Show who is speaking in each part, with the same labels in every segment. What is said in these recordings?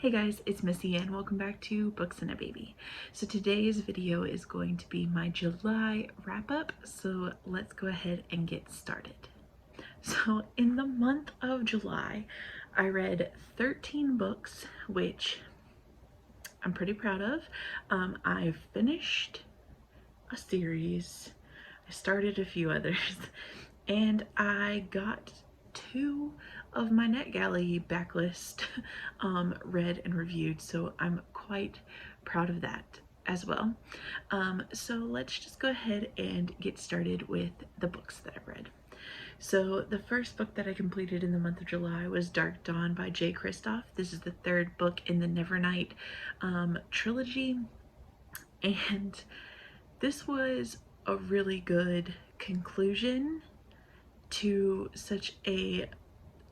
Speaker 1: Hey guys, it's Missy and welcome back to Books and a Baby. So today's video is going to be my July wrap up, so let's go ahead and get started. So in the month of July, I read 13 books, which I'm pretty proud of. I finished a series, I started a few others, and I got two of my NetGalley backlist read and reviewed, so I'm quite proud of that as well. So let's just go ahead and get started with the books that I've read. So the first book that I completed in the month of July was Dark Dawn by Jay Kristoff. This is the third book in the Nevernight trilogy, and this was a really good conclusion to such a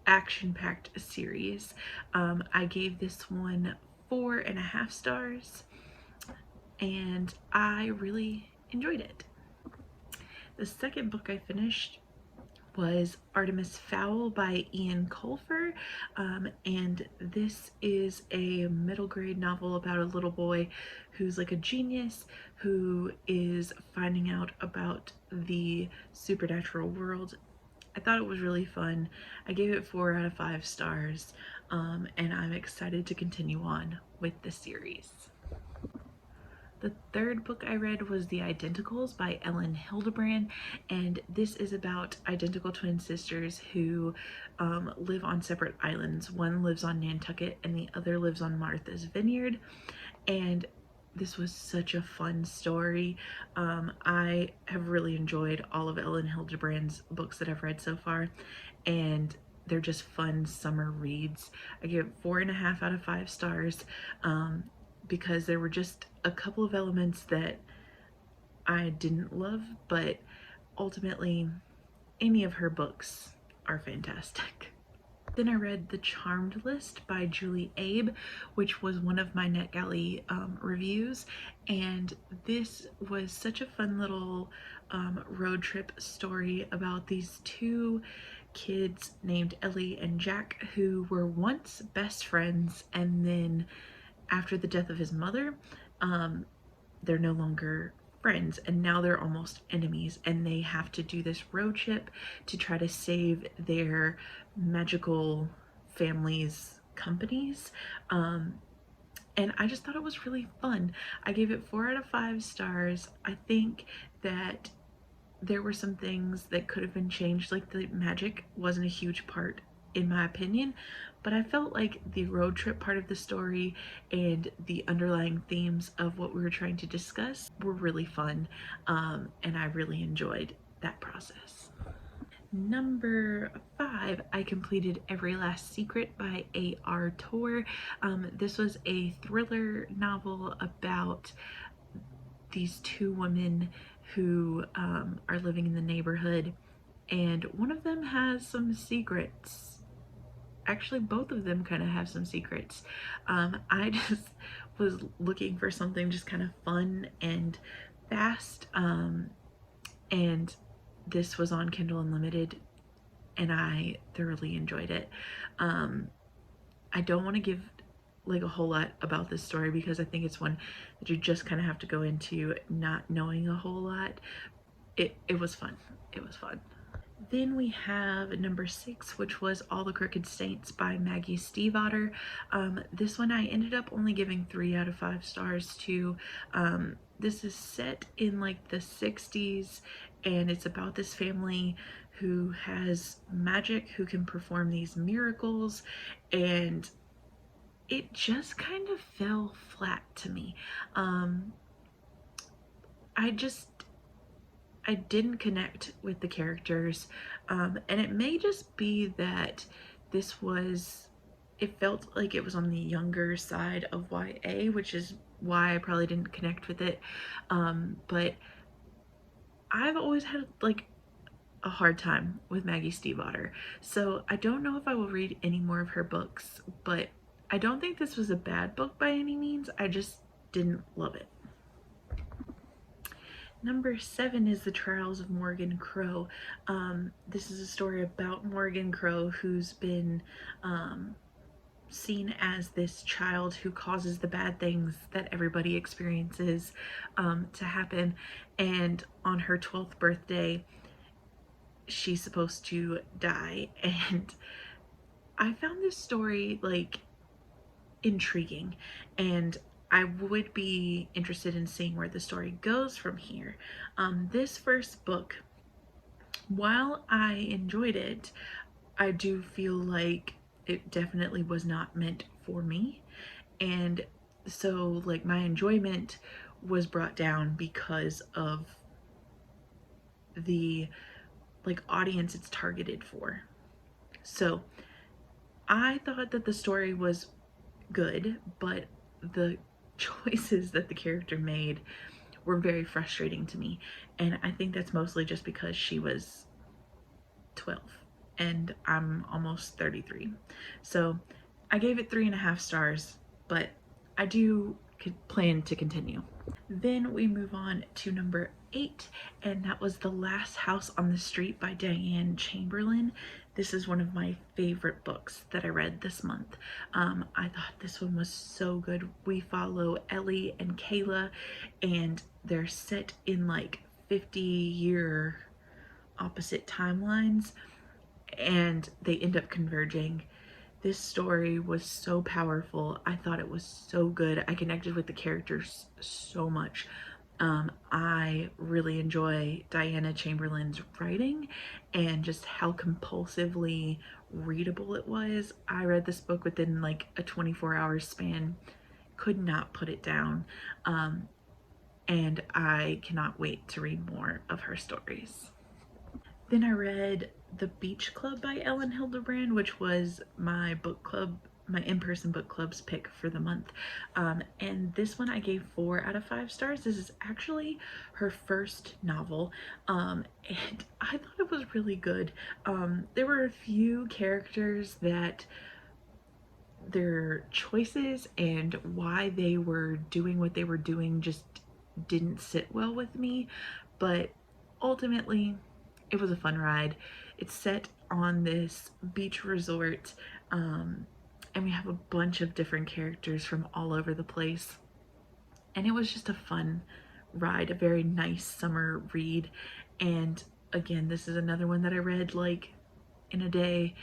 Speaker 1: action-packed series. I gave this one 4.5 stars and I really enjoyed it. The second book I finished was Artemis Fowl by Ian Colfer, and this is a middle grade novel about a little boy who's like a genius who is finding out about the supernatural world. I thought it was really fun. I gave it 4 out of 5 stars, and I'm excited to continue on with the series. The third book I read was The Identicals by Ellen Hildebrand, and this is about identical twin sisters who live on separate islands. One lives on Nantucket and the other lives on Martha's Vineyard, and this was such a fun story. I have really enjoyed all of Ellen Hildebrand's books that I've read so far, and they're just fun summer reads. I give it 4.5 out of 5 stars because there were just a couple of elements that I didn't love, but ultimately any of her books are fantastic. Then I read The Charmed List by Julie Abe, which was one of my NetGalley reviews, and this was such a fun little road trip story about these two kids named Ellie and Jack who were once best friends, and then after the death of his mother, they're no longer friends, and now they're almost enemies, and they have to do this road trip to try to save their magical family's companies. And I just thought it was really fun. I gave it 4 out of 5 stars. I think that there were some things that could have been changed, like the magic wasn't a huge part in my opinion, but I felt like the road trip part of the story and the underlying themes of what we were trying to discuss were really fun, and I really enjoyed that process. Number 5, I completed Every Last Secret by A.R. Torr. This was a thriller novel about these two women who are living in the neighborhood, and one of them has some secrets. Actually, both of them kind of have some secrets. I just was looking for something just kind of fun and fast, and this was on Kindle Unlimited, and I thoroughly enjoyed it. I don't want to give like a whole lot about this story because I think it's one that you just kind of have to go into not knowing a whole lot. It was fun. It was fun. Then we have number 6, which was All the Crooked Saints by Maggie Stiefvater. This one I ended up only giving 3 out of 5 stars to. This is set in like the 60s, and it's about this family who has magic, who can perform these miracles, and it just kind of fell flat to me. I didn't connect with the characters, and it may just be that it felt like it was on the younger side of YA, which is why I probably didn't connect with it, but I've always had like a hard time with Maggie Stiefvater, so I don't know if I will read any more of her books, but I don't think this was a bad book by any means. I just didn't love it. Number 7 is The Trials of Morgan Crow. This is a story about Morgan Crow, who's been seen as this child who causes the bad things that everybody experiences to happen. And on her 12th birthday, she's supposed to die. And I found this story like intriguing, and I would be interested in seeing where the story goes from here. This first book, while I enjoyed it, I do feel like it definitely was not meant for me. And so like my enjoyment was brought down because of the like audience it's targeted for. So I thought that the story was good, but the choices that the character made were very frustrating to me. And I think that's mostly just because she was 12 and I'm almost 33. So I gave it 3.5 stars, but I do plan to continue. Then we move on to number 8, and that was The Last House on the Street by Diane Chamberlain. This is one of my favorite books that I read this month. I thought this one was so good. We follow Ellie and Kayla, and they're set in like 50-year opposite timelines, and they end up converging. This story was so powerful. I thought it was so good. I connected with the characters so much. I really enjoy Diana Chamberlain's writing and just how compulsively readable it was. I read this book within like a 24-hour span, could not put it down, and I cannot wait to read more of her stories. Then I read The Beach Club by Ellen Hildebrand, which was my book club, my in-person book club's pick for the month. And this one I gave 4 out of 5 stars. This is actually her first novel, and I thought it was really good. There were a few characters that their choices and why they were doing what they were doing just didn't sit well with me, but ultimately it was a fun ride. It's set on this beach resort, and we have a bunch of different characters from all over the place. And it was just a fun ride, a very nice summer read. And again, this is another one that I read like in a day.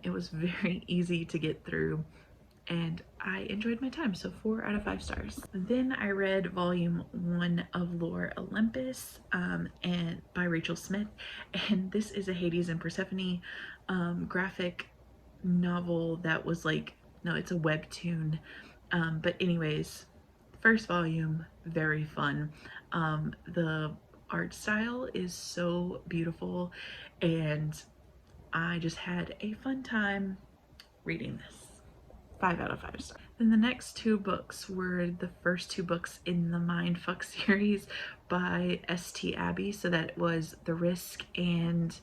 Speaker 1: It was very easy to get through, and I enjoyed my time, so 4 out of 5 stars. Then I read volume 1 of Lore Olympus, and by Rachel Smith, and this is a Hades and Persephone graphic novel that was like, no, it's a webtoon, but anyways, first volume, very fun. The art style is so beautiful, and I just had a fun time reading this. 5 out of 5 stars. Then the next 2 books were the first 2 books in the Mindfuck series by St. Abbey. So that was The Risk and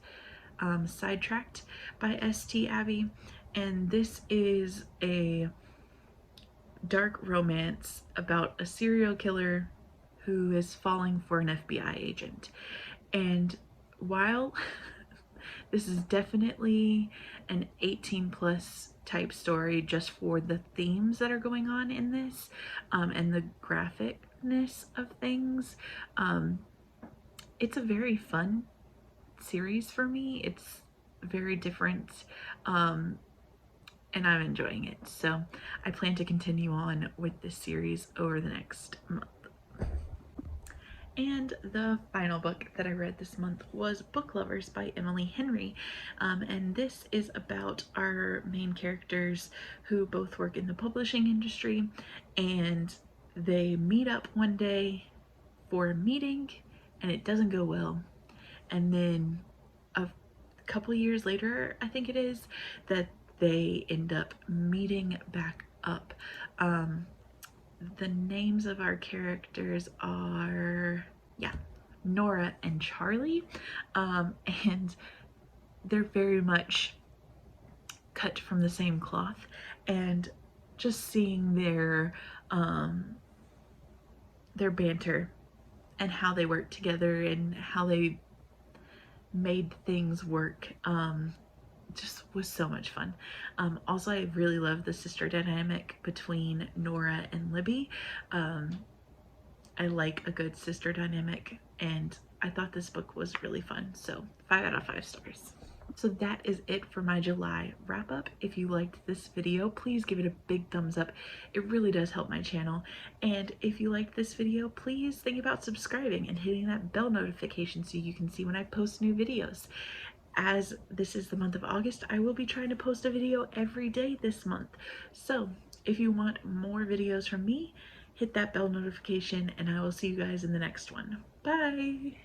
Speaker 1: Sidetracked by St. Abbey. And this is a dark romance about a serial killer who is falling for an FBI agent. And while this is definitely an 18+ type story just for the themes that are going on in this, and the graphicness of things, it's a very fun series for me. It's very different, and I'm enjoying it. So I plan to continue on with this series over the next month. And the final book that I read this month was Book Lovers by Emily Henry. And this is about our main characters who both work in the publishing industry, and they meet up one day for a meeting and it doesn't go well. And then a couple of years later, I think it is, that they end up meeting back up. The names of our characters are, Nora and Charlie, and they're very much cut from the same cloth, and just seeing their banter and how they work together and how they made things work just was so much fun. Also, I really love the sister dynamic between Nora and Libby. I like a good sister dynamic, and I thought this book was really fun. So 5 out of 5 stars. So that is it for my July wrap up. If you liked this video, please give it a big thumbs up. It really does help my channel. And if you liked this video, please think about subscribing and hitting that bell notification so you can see when I post new videos. As this is the month of August, I will be trying to post a video every day this month. So if you want more videos from me, hit that bell notification, and I will see you guys in the next one. Bye!